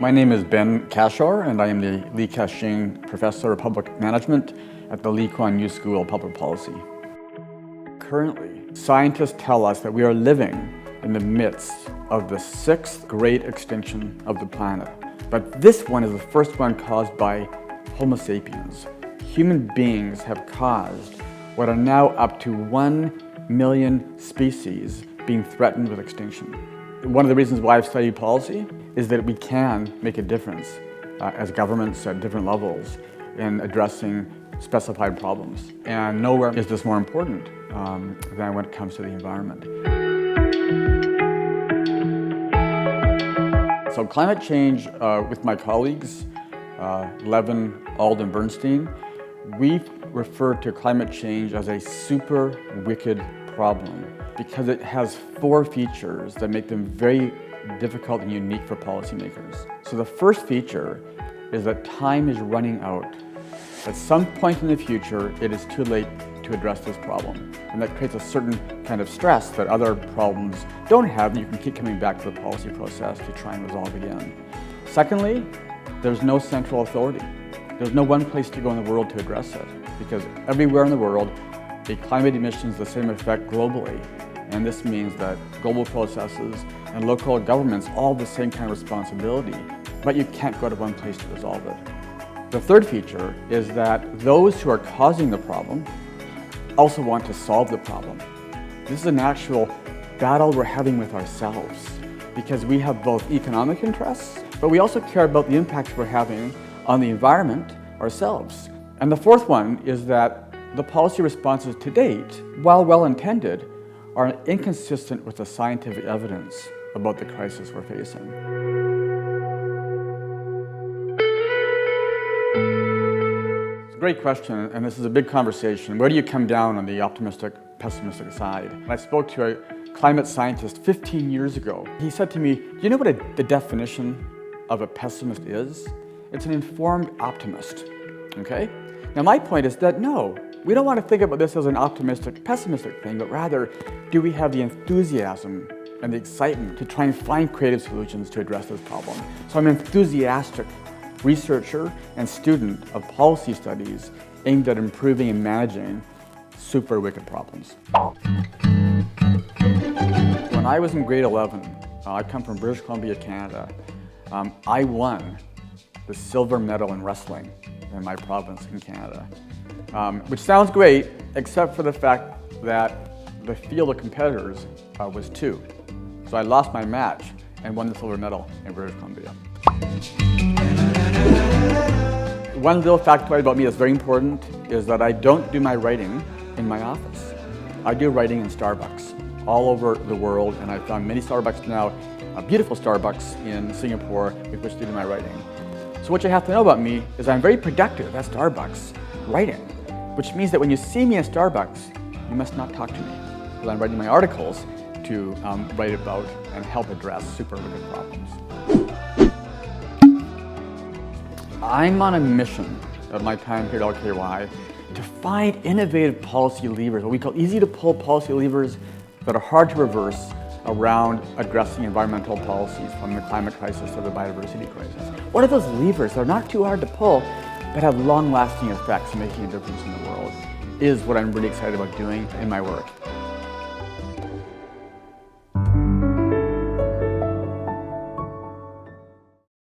My name is Ben Cashore, and I am the Lee Shing Professor of Public Management at the Lee Kuan Yew School of Public Policy. Currently, scientists tell us that we are living in the midst of the 6th great extinction of the planet. But this one is the first one caused by Homo sapiens. Human beings have caused what are now up to 1 million species being threatened with extinction. One of the reasons why I've studied policy is that we can make a difference as governments at different levels in addressing specified problems. And nowhere is this more important than when it comes to the environment. So climate change, with my colleagues, Levin, Alden, Bernstein, we refer to climate change as a super wicked problem because it has 4 features that make them very difficult and unique for policymakers. So the first feature is that time is running out. At some point in the future, it is too late to address this problem. And that creates a certain kind of stress that other problems don't have, and you can keep coming back to the policy process to try and resolve again. Secondly, there's no central authority. There's no one place to go in the world to address it, because everywhere in the world, the climate emissions have the same effect globally. And this means that global processes and local governments all have the same kind of responsibility, but you can't go to one place to resolve it. The third feature is that those who are causing the problem also want to solve the problem. This is an actual battle we're having with ourselves, because we have both economic interests, but we also care about the impact we're having on the environment ourselves. And the fourth one is that the policy responses to date, while well-intended, are inconsistent with the scientific evidence about the crisis we're facing. It's a great question, and this is a big conversation. Where do you come down on the optimistic, pessimistic side? And I spoke to a climate scientist 15 years ago. He said to me, do you know what the definition of a pessimist is? It's an informed optimist, okay? Now my point is that no, we don't want to think about this as an optimistic, pessimistic thing, but rather, do we have the enthusiasm and the excitement to try and find creative solutions to address this problem? So I'm an enthusiastic researcher and student of policy studies aimed at improving and managing super wicked problems. When I was in grade 11, I come from British Columbia, Canada, I won the silver medal in wrestling in my province in Canada. Which sounds great, except for the fact that the field of competitors was 2. So I lost my match and won the silver medal in British Columbia. One little factoid about me that's very important is that I don't do my writing in my office. I do writing in Starbucks all over the world, and I've found many Starbucks now, beautiful Starbucks in Singapore with which to do my writing. So what you have to know about me is I'm very productive at Starbucks writing, which means that when you see me at Starbucks, you must not talk to me, because I'm writing my articles to write about and help address super wicked problems. I'm on a mission of my time here at LKY to find innovative policy levers, what we call easy to pull policy levers that are hard to reverse around addressing environmental policies, from the climate crisis to the biodiversity crisis. What are those levers that are not too hard to pull but have long-lasting effects, making a difference in the world, is what I'm really excited about doing in my work.